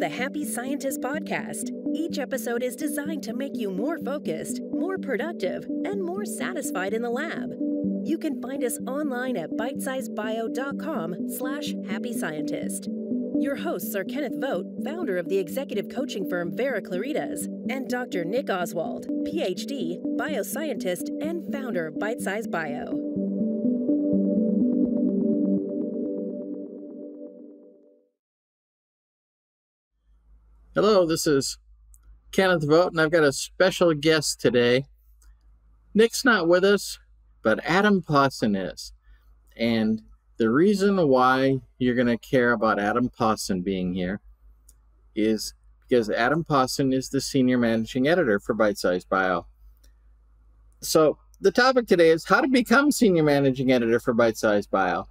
the Happy Scientist podcast. Each episode is designed to make you more focused, more productive, and more satisfied in the lab. You can find us online at bitesizebio.com/happy scientist. Your hosts are Kenneth Vogt, founder of the executive coaching firm Vera Claritas, and Dr. Nick Oswald, Ph.D., bioscientist, and founder of Bitesize Bio. Hello, this is Kenneth Vogt, and I've got a special guest today. Nick's not with us, but Adam Pawson is. And the reason why you're going to care about Adam Pawson being here is because Adam Pawson is the senior managing editor for Bitesize Bio. So the topic today is how to become senior managing editor for Bitesize Bio.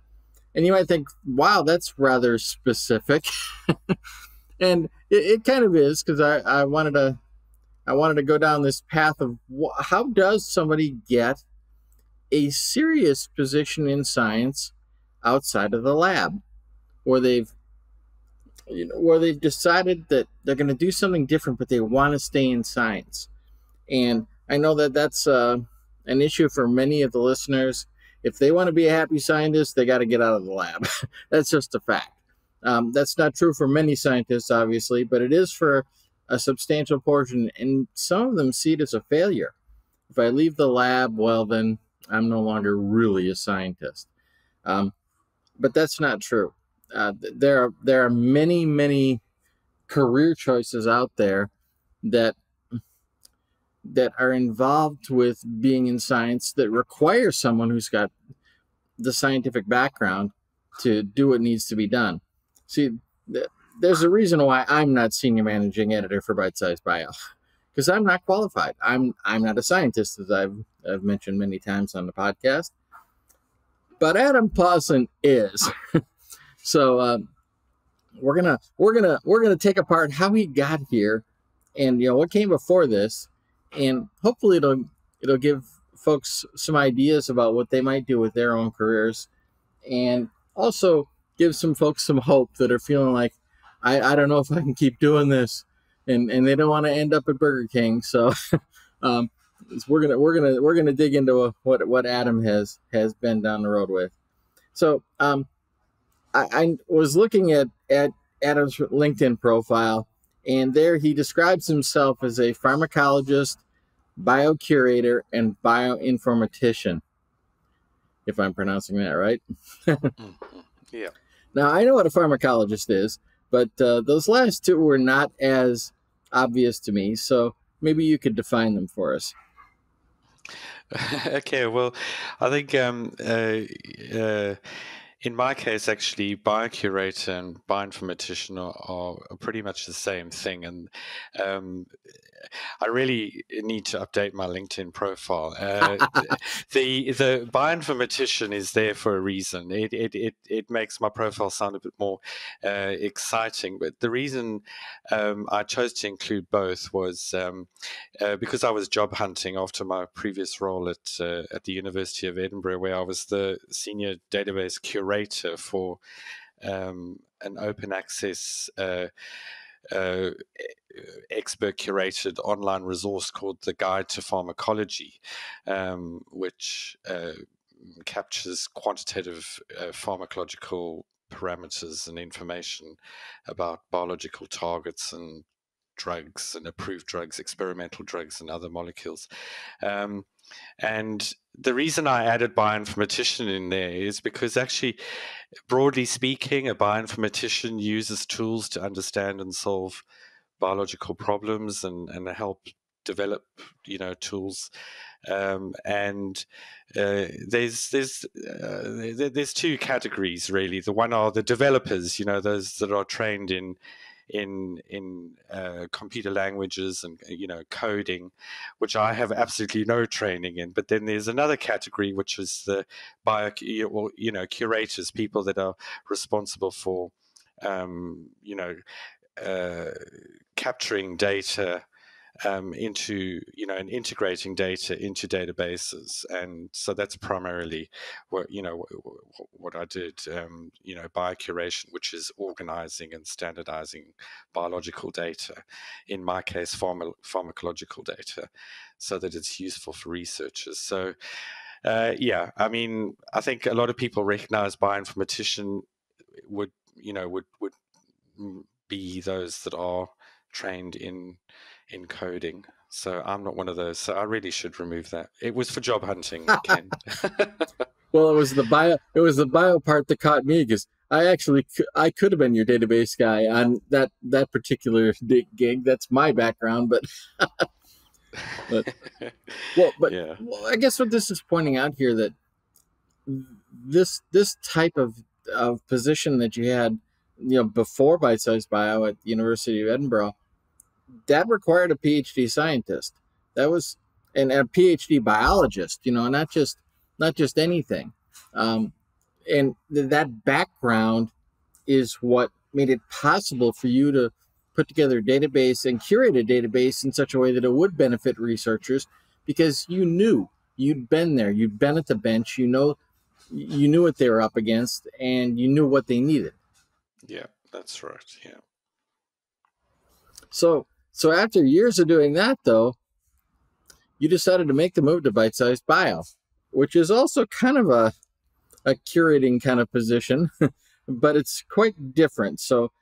And you might think, wow, that's rather specific. And it kind of is, because I wanted to go down this path of how does somebody get a serious position in science outside of the lab, where they've decided that they're going to do something different, but they want to stay in science. And I know that that's an issue for many of the listeners. If they want to be a happy scientist, they got to get out of the lab. That's just a fact. That's not true for many scientists, obviously, but it is for a substantial portion, and some of them see it as a failure. If I leave the lab, well, then I'm no longer really a scientist. But that's not true. There are many, many career choices out there that are involved with being in science that require someone who's got the scientific background to do what needs to be done. See, there's a reason why I'm not senior managing editor for Bitesize Bio, because I'm not qualified. I'm not a scientist, as I've mentioned many times on the podcast. But Adam Pawson is. So we're gonna take apart how he got here, and what came before this, and hopefully it'll give folks some ideas about what they might do with their own careers, and also give some folks some hope that are feeling like, I don't know if I can keep doing this, and they don't want to end up at Burger King. So we're gonna dig into what Adam has been down the road with. So I was looking at Adam's LinkedIn profile, and there he describes himself as a pharmacologist, biocurator, and bioinformatician, if I'm pronouncing that right. Yeah. Now, I know what a pharmacologist is, but those last two were not as obvious to me, so maybe you could define them for us. Okay, well, I think in my case, actually, biocurator and bioinformatician are pretty much the same thing. And I really need to update my LinkedIn profile. The bioinformatician is there for a reason. It makes my profile sound a bit more exciting. But the reason I chose to include both was because I was job hunting after my previous role at the University of Edinburgh, where I was the senior database curator for an open access expert curated online resource called the Guide to Pharmacology, which captures quantitative pharmacological parameters and information about biological targets and drugs and approved drugs, experimental drugs, and other molecules. And the reason I added bioinformatician in there is because actually, broadly speaking, a bioinformatician uses tools to understand and solve biological problems and help develop, tools. And there's two categories really. The one are the developers, those that are trained in computer languages and coding, which I have absolutely no training in. But then there's another category, which is the curators, people that are responsible for capturing data into, and integrating data into databases. And so that's primarily what I did, biocuration, which is organizing and standardizing biological data, in my case, pharmacological data, so that it's useful for researchers. So, I mean, I think a lot of people recognize bioinformatician would be those that are trained in coding. So I'm not one of those. So I really should remove that. It was for job hunting, Ken. Well, it was the bio part that caught me, because I could have been your database guy on that particular gig. That's my background, but Yeah. well, I guess what this is pointing out here, that this type of position that you had, before Bitesize Bio at the University of Edinburgh, that required a PhD scientist. That was and a PhD biologist, not just anything. And that background is what made it possible for you to put together a database and curate a database in such a way that it would benefit researchers, because you'd been there, you'd been at the bench, you knew what they were up against, and you knew what they needed. Yeah, that's right. Yeah. So after years of doing that, though, you decided to make the move to Bitesize Bio, which is also kind of a curating kind of position, but it's quite different. So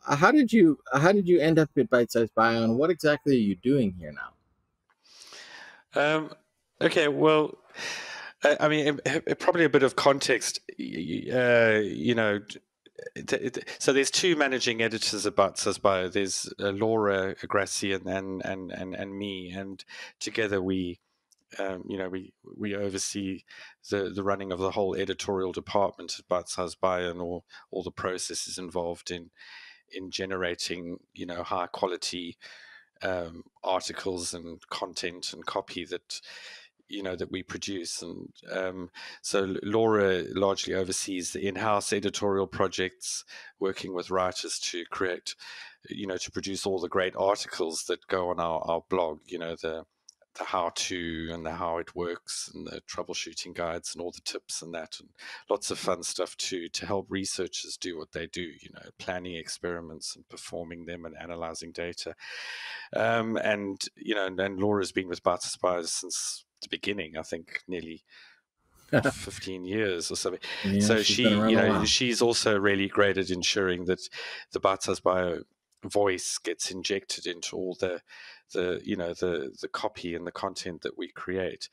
how did you end up at Bitesize Bio, and what exactly are you doing here now? Okay, well, I mean, probably a bit of context. So there's two managing editors at Bitesize Bio. There's Laura Grassi and me, and together we oversee the running of the whole editorial department at Bitesize Bio, and all the processes involved in generating high quality articles and content and copy that that we produce. And so Laura largely oversees the in-house editorial projects, working with writers to create, to produce all the great articles that go on our blog, the how-to and the how it works and the troubleshooting guides and all the tips and that, and lots of fun stuff to help researchers do what they do, planning experiments and performing them and analyzing data. And Laura's been with Bitesize Bio since the beginning, I think nearly 15 years or something. Yeah, so she's she's also really great at ensuring that the Bitesize Bio voice gets injected into all the copy and the content that we create.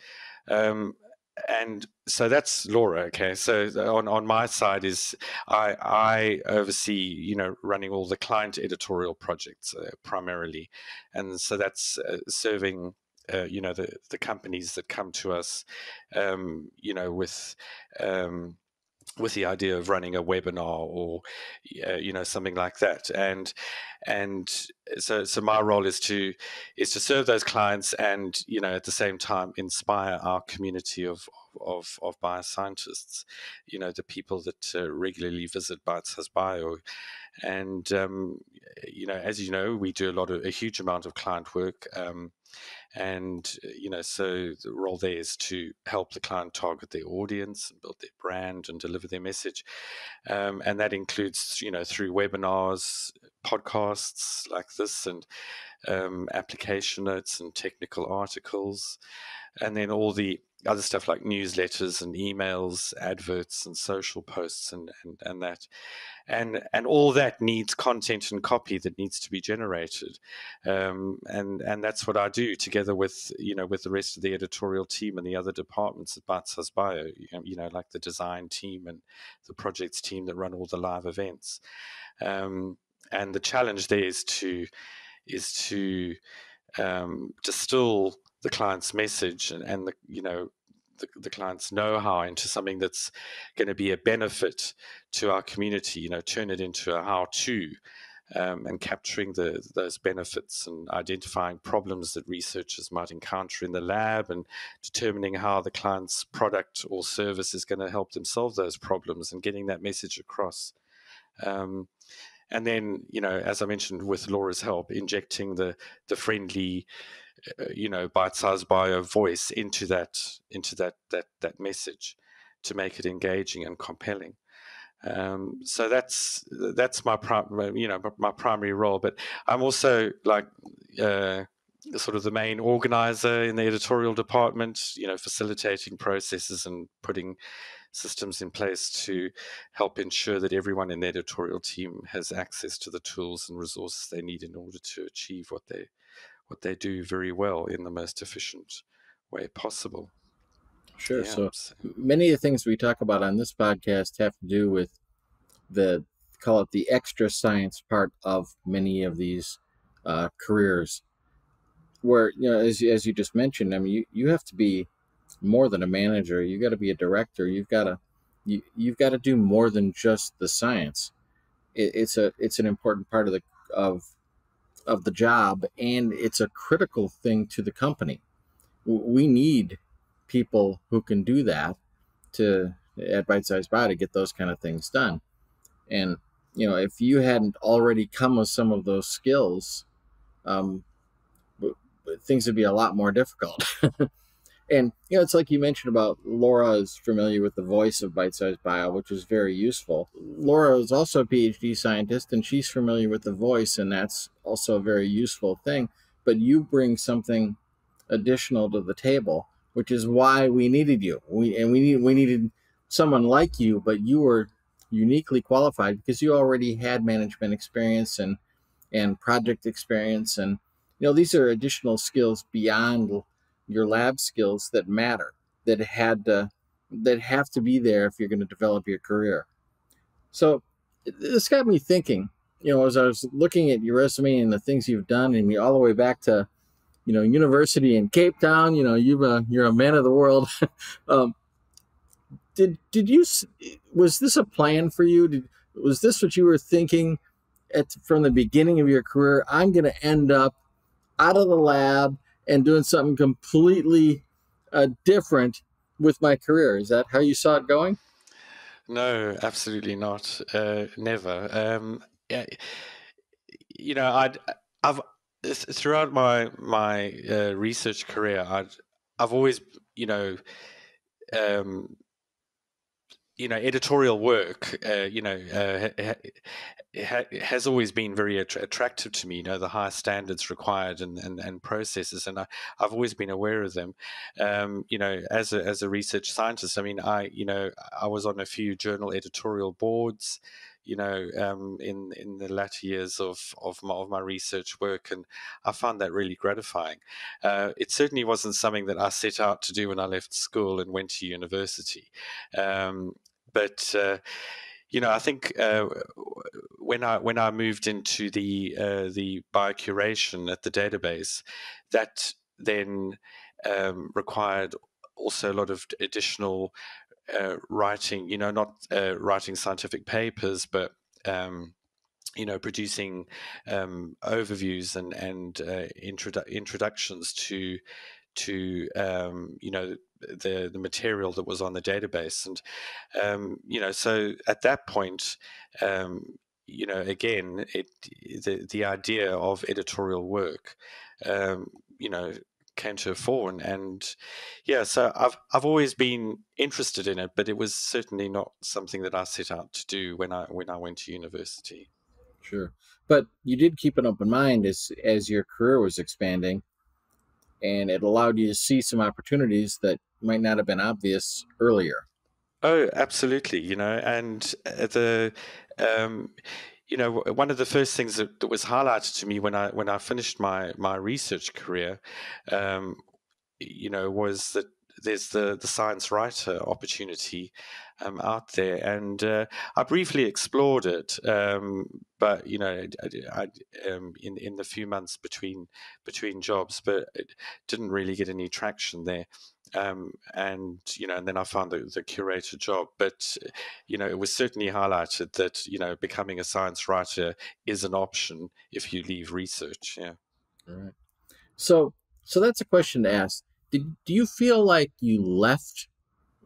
And so that's Laura. Okay, so on my side is I oversee running all the client editorial projects primarily, and so that's serving the companies that come to us with the idea of running a webinar or something like that. And so my role is to serve those clients, and at the same time inspire our community of bioscientists, the people that regularly visit Bitesize Bio. And as we do a huge amount of client work, and so the role there is to help the client target their audience and build their brand and deliver their message, and that includes through webinars, podcasts like this, and application notes and technical articles, and then all the other stuff like newsletters and emails, adverts and social posts and that. And all that needs content and copy that needs to be generated, and that's what I do together with with the rest of the editorial team and the other departments at Bitesize Bio, like the design team and the projects team that run all the live events. And the challenge there is to distill the client's message and the client's know-how into something that's going to be a benefit to our community, turn it into a how-to, and capturing those benefits and identifying problems that researchers might encounter in the lab, and determining how the client's product or service is going to help them solve those problems, and getting that message across. and then, as I mentioned, with Laura's help, injecting the friendly, Bitesize Bio voice into that message to make it engaging and compelling. So that's my my primary role. But I'm also like sort of the main organizer in the editorial department, facilitating processes and putting systems in place to help ensure that everyone in the editorial team has access to the tools and resources they need in order to achieve what they do very well in the most efficient way possible. Sure. Yeah. So many of the things we talk about on this podcast have to do with call it the extra science part of many of these careers, where, as you just mentioned, I mean, you have to be more than a manager. You got to be a director. You've got to do more than just the science. It's an important part of the job, and it's a critical thing to the company. We need people who can do that at Bitesize Bio to get those kind of things done. And if you hadn't already come with some of those skills, um, things would be a lot more difficult. And it's like you mentioned about Laura is familiar with the voice of Bitesize Bio, which is very useful. Laura is also a PhD scientist, and she's familiar with the voice, and that's also a very useful thing. But you bring something additional to the table, which is why we needed you. We needed someone like you, but you were uniquely qualified because you already had management experience and project experience, and these are additional skills beyond your lab skills that matter, that have to be there if you're going to develop your career. So this got me thinking, as I was looking at your resume and the things you've done, and all the way back to university in Cape Town. You're a man of the world. Was this a plan for you? Was this what you were thinking from the beginning of your career? I'm going to end up out of the lab and doing something completely different with my career. Is that how you saw it going? No, absolutely not. Never. I've throughout my research career, I've always, editorial work, has always been very attractive to me. The high standards required and processes, and I've always been aware of them. As a research scientist, I mean, I was on a few journal editorial boards, in the latter years of my research work, and I found that really gratifying. It certainly wasn't something that I set out to do when I left school and went to university. But I think when I moved into the biocuration at the database, that then required also a lot of additional writing. Not writing scientific papers, but producing overviews and introductions to the material that was on the database. And so at that point, again, the idea of editorial work came to the fore, and so I've always been interested in it, but it was certainly not something that I set out to do when I went to university. Sure. But you did keep an open mind as your career was expanding, and it allowed you to see some opportunities that might not have been obvious earlier. Oh, absolutely. And one of the first things that was highlighted to me when I finished my research career, was that there's the science writer opportunity out there, and I briefly explored it, but I in the few months between jobs, but it didn't really get any traction there. And then I found the curator job, but it was certainly highlighted that becoming a science writer is an option if you leave research. Yeah. All right. So that's a question to ask. Do you feel like you left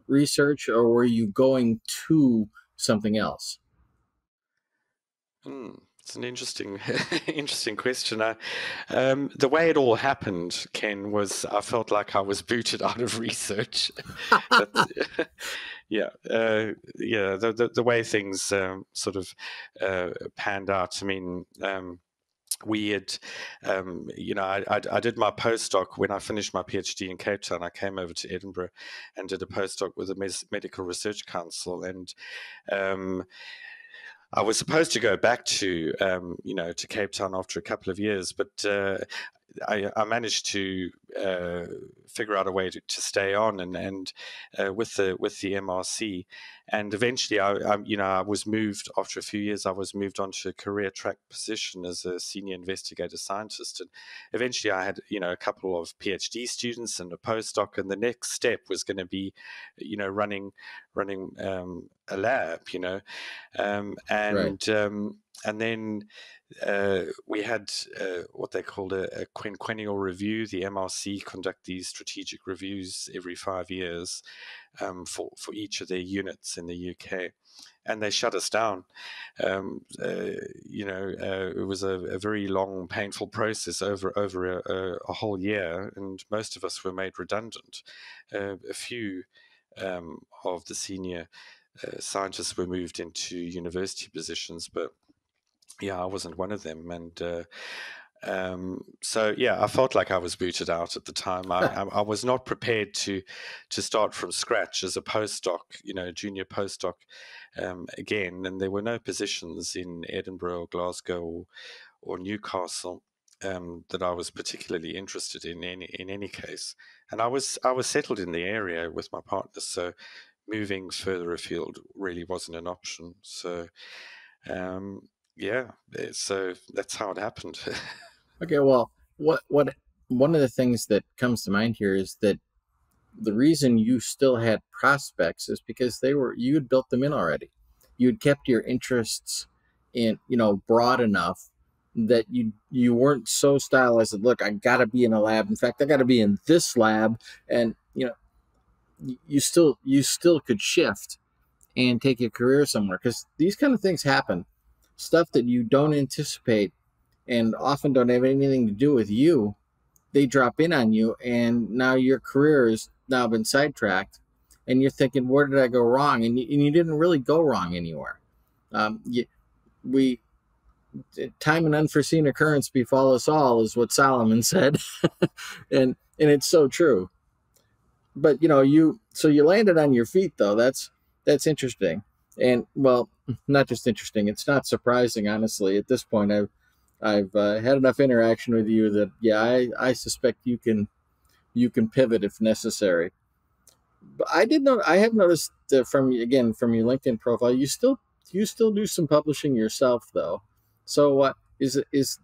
research, or were you going to something else? It's an interesting, interesting question. The way it all happened, Ken, was I felt like I was booted out of research. That's, yeah, yeah. The way things sort of panned out. I mean, we had, I did my postdoc when I finished my PhD in Cape Town. I came over to Edinburgh and did a postdoc with the Medical Research Council, and I was supposed to go back to, to Cape Town after a couple of years, but I managed to figure out a way to stay on and with the MRC, and eventually I was moved after a few years. I was moved on to a career track position as a senior investigator scientist, and eventually I had a couple of PhD students and a postdoc, and the next step was going to be running a lab, Right. and then we had what they called a quinquennial review. The MRC conduct these strategic reviews every 5 years for each of their units in the UK, and they shut us down. It was a very long, painful process over a whole year, and most of us were made redundant. A few of the senior scientists were moved into university positions, but yeah, I wasn't one of them. And so yeah, I felt like I was booted out at the time. I was not prepared to start from scratch as a postdoc, junior postdoc again. And there were no positions in Edinburgh or Glasgow or Newcastle that I was particularly interested in any case. And I was settled in the area with my partner, so moving further afield really wasn't an option. So yeah, so that's how it happened. Okay, well, what one of the things that comes to mind here is that the reason you still had prospects is because you had built them in already. You had kept your interests in broad enough that you weren't so stylized that, look, I got to be in a lab. In fact, I got to be in this lab, and you still could shift and take your career somewhere, because these kind of things happen. Stuff that you don't anticipate and often don't have anything to do with you, they drop in on you, and now your career has now been sidetracked, and you're thinking, where did I go wrong? And you didn't really go wrong anywhere. We Time and unforeseen occurrence befall us all, is what Solomon said, and it's so true. But you landed on your feet, though. That's interesting, and well, not just interesting. It's not surprising, honestly. At this point, I've had enough interaction with you that I suspect you can pivot if necessary. But I have noticed from your LinkedIn profile, you still do some publishing yourself, though. So is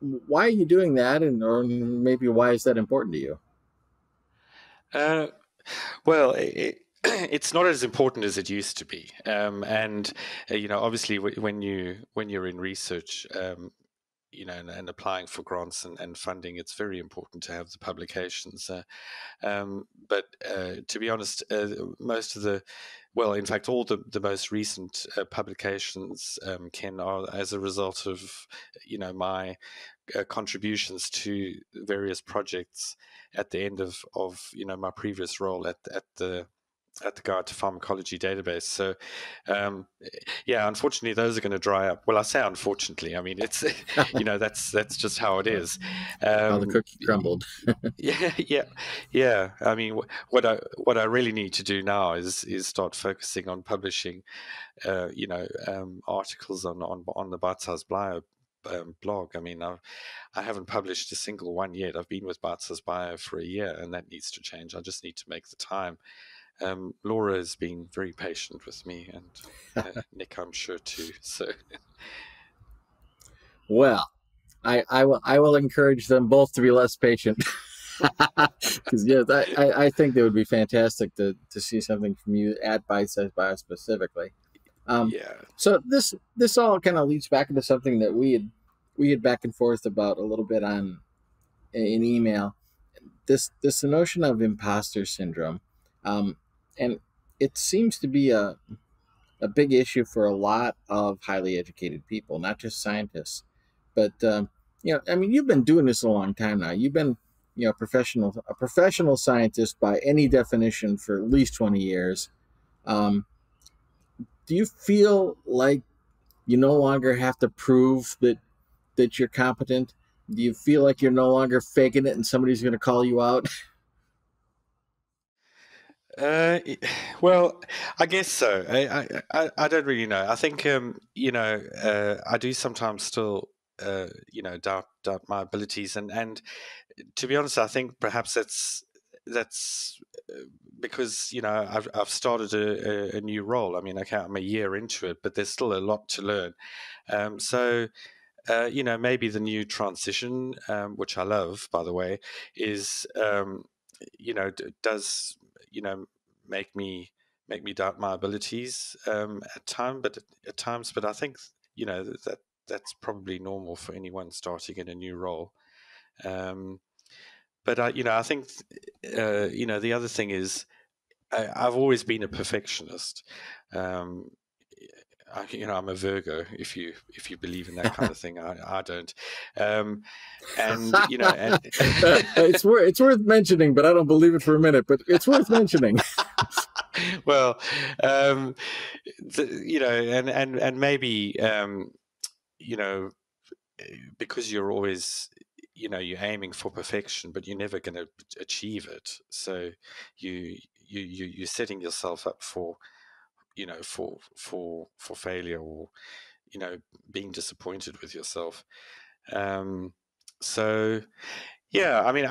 why are you doing that, or maybe why is that important to you? Well, it's not as important as it used to be, and obviously when you're in research, and applying for grants and funding, it's very important to have the publications. But to be honest, most of in fact, all the most recent publications, Ken, are as a result of my contributions to various projects at the end of my previous role at the Guide to Pharmacology database. So, yeah, unfortunately, those are going to dry up. Well, I say unfortunately. I mean, it's that's just how it is. How the cookie crumbled. Yeah. I mean, what I really need to do now is start focusing on publishing, articles on the Bitesize Bio blog. I mean, I haven't published a single one yet. I've been with Bitesize Bio for a year, and that needs to change. I just need to make the time. Laura has been very patient with me, and Nick, I'm sure too. So, well, I will encourage them both to be less patient, because yes, I think that would be fantastic to see something from you at Bitesize Bio specifically. yeah. So this all kind of leads back into something that we had back and forth about a little bit in email. This notion of imposter syndrome, and it seems to be a a big issue for a lot of highly educated people, not just scientists. But I mean, you've been doing this a long time now. You've been, a professional scientist by any definition for at least 20 years. Do you feel like you no longer have to prove that you're competent? Do you feel like you're no longer faking it and somebody's going to call you out? Well, I guess so. I don't really know. I think I do sometimes still doubt my abilities, and to be honest, I think perhaps that's because I've started a new role. I mean, okay, I'm a year into it, but there's still a lot to learn. So maybe the new transition, which I love, by the way, is does make me doubt my abilities at times. But I think that's probably normal for anyone starting in a new role. But I think the other thing is I've always been a perfectionist. I'm a Virgo. If you believe in that kind of thing, I don't. And it's worth mentioning, but I don't believe it for a minute. But it's worth mentioning. Well, and maybe because you're always you're aiming for perfection, but you're never going to achieve it. So you're setting yourself up for for failure, or being disappointed with yourself. So yeah, I mean,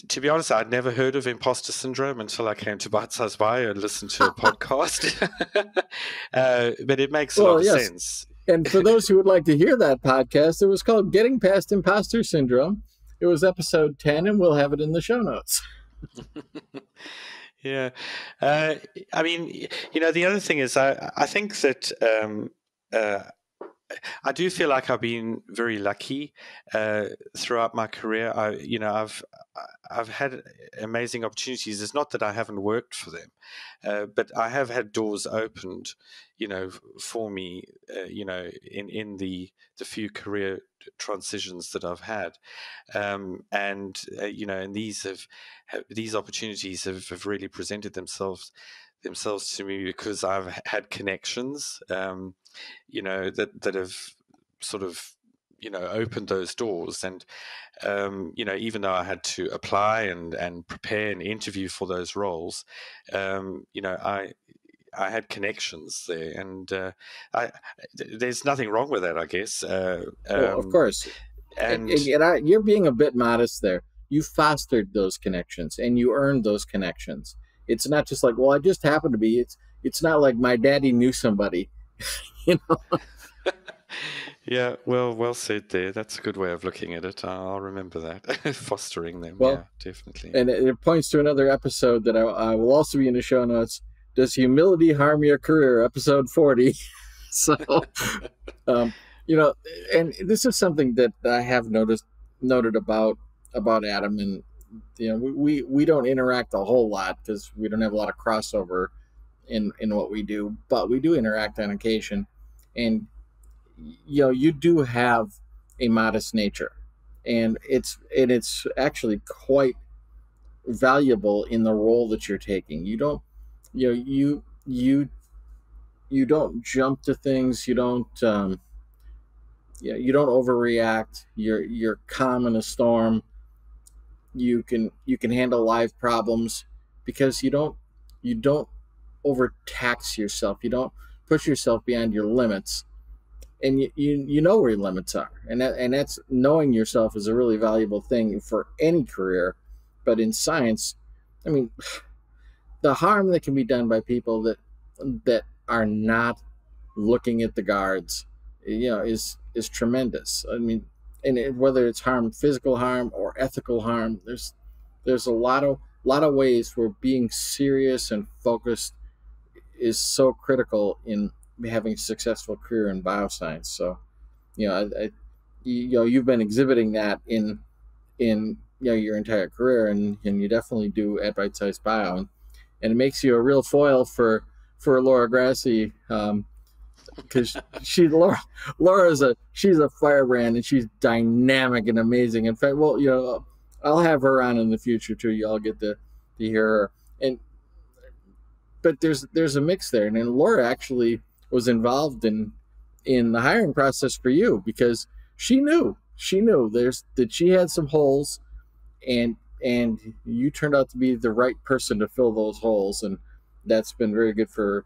to be honest, I'd never heard of imposter syndrome until I came to Bitesize Bio and listened to a podcast. But it makes a lot of sense. And for those who would like to hear that podcast, it was called Getting Past Imposter Syndrome. It was episode 10, and we'll have it in the show notes. Yeah. I mean, the other thing is I think that I do feel like I've been very lucky throughout my career. I've had amazing opportunities. It's not that I haven't worked for them, but I have had doors opened, for me, in the few career transitions that I've had, and these opportunities have really presented themselves to me because I've had connections, that have sort of, opened those doors. And, even though I had to apply and prepare and interview for those roles, I had connections there, and there's nothing wrong with that, I guess. Well, of course. And you're being a bit modest there. You fostered those connections, and you earned those connections. It's not just like, well, I just happened to be. It's not like my daddy knew somebody, Yeah, well said there. That's a good way of looking at it. I'll remember that. Fostering them, well, yeah, definitely. And it points to another episode that I will also be in the show notes. Does humility harm your career? Episode 40. So, and this is something that I have noted about Adam, and we don't interact a whole lot because we don't have a lot of crossover in what we do, but we do interact on occasion. And you do have a modest nature, and it's actually quite valuable in the role that you're taking. You don't you don't jump to things. You don't overreact. You're calm in a storm. You can handle live problems because you don't overtax yourself. You don't push yourself beyond your limits, and you know where your limits are, and that's knowing yourself is a really valuable thing for any career. But in science, I mean, the harm that can be done by people that are not looking at the guards, is tremendous. I mean, and whether it's physical harm or ethical harm, there's a lot of ways where being serious and focused is so critical in having a successful career in bioscience. So, you've been exhibiting that in your entire career, and you definitely do at Bitesize Bio, and it makes you a real foil for for Laura Grassi, because she's a firebrand, and she's dynamic and amazing. In fact, well, I'll have her on in the future too. Y'all get to hear her. But there's a mix there, and then Laura actually was involved in the hiring process for you, because she knew that she had some holes, and you turned out to be the right person to fill those holes, and that's been very good for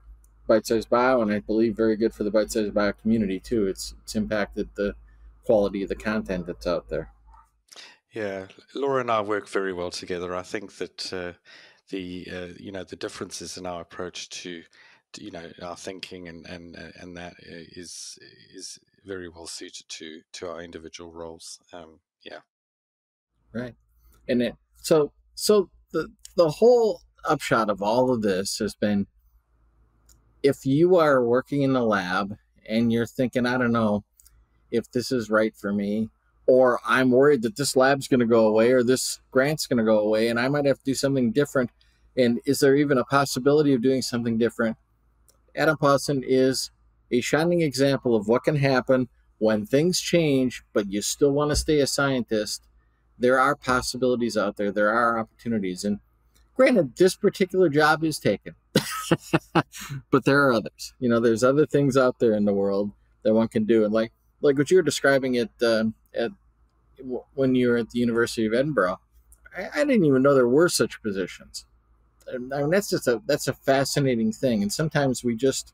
Bitesize Bio, and I believe very good for the Bitesize Bio community too. It's impacted the quality of the content that's out there. Yeah, Laura and I work very well together. I think that the differences in our approach to our thinking and that is very well suited to our individual roles. Yeah. Right. And so the whole upshot of all of this has been, if you are working in the lab and you're thinking, I don't know if this is right for me, or I'm worried that this lab's going to go away, or this grant's going to go away, and I might have to do something different, and is there even a possibility of doing something different? Adam Pawson is a shining example of what can happen when things change, but you still want to stay a scientist. There are possibilities out there. There are opportunities. And granted, this particular job is taken, but there are others. There's other things out there in the world that one can do. And like what you were describing at when you were at the University of Edinburgh, I didn't even know there were such positions. I mean, that's a fascinating thing. And sometimes we just,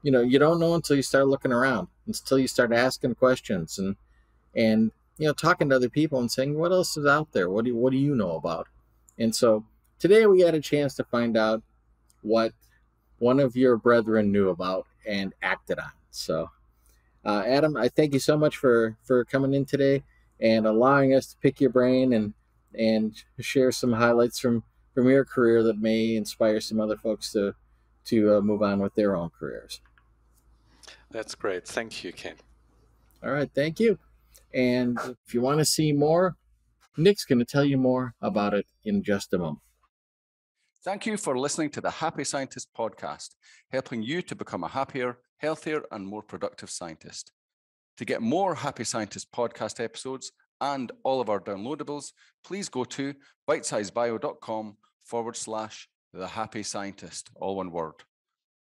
you don't know until you start looking around, until you start asking questions and talking to other people and saying, what else is out there? What do you know about? And so today we had a chance to find out what one of your brethren knew about and acted on. So, Adam, I thank you so much for coming in today and allowing us to pick your brain and share some highlights from your career that may inspire some other folks to move on with their own careers. That's great. Thank you, Ken. All right. Thank you. And if you want to see more, Nick's going to tell you more about it in just a moment. Thank you for listening to the Happy Scientist podcast, helping you to become a happier, healthier, and more productive scientist. To get more Happy Scientist podcast episodes and all of our downloadables, please go to bitesizebio.com/The Happy Scientist, all one word.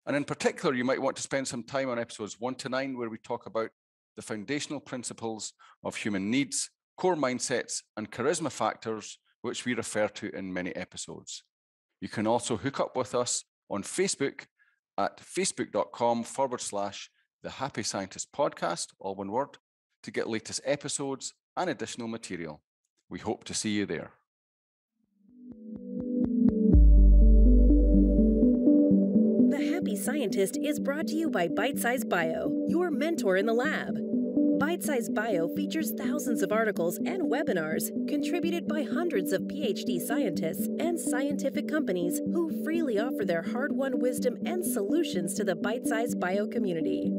And in particular, you might want to spend some time on episodes 1 to 9, where we talk about the foundational principles of human needs, core mindsets, and charisma factors, which we refer to in many episodes. You can also hook up with us on Facebook at facebook.com/The Happy Scientist Podcast, all one word, to get latest episodes and additional material. We hope to see you there. The Happy Scientist is brought to you by Bitesize Bio, your mentor in the lab. Bitesize Bio features thousands of articles and webinars contributed by hundreds of Ph.D. scientists and scientific companies who freely offer their hard-won wisdom and solutions to the Bitesize Bio community.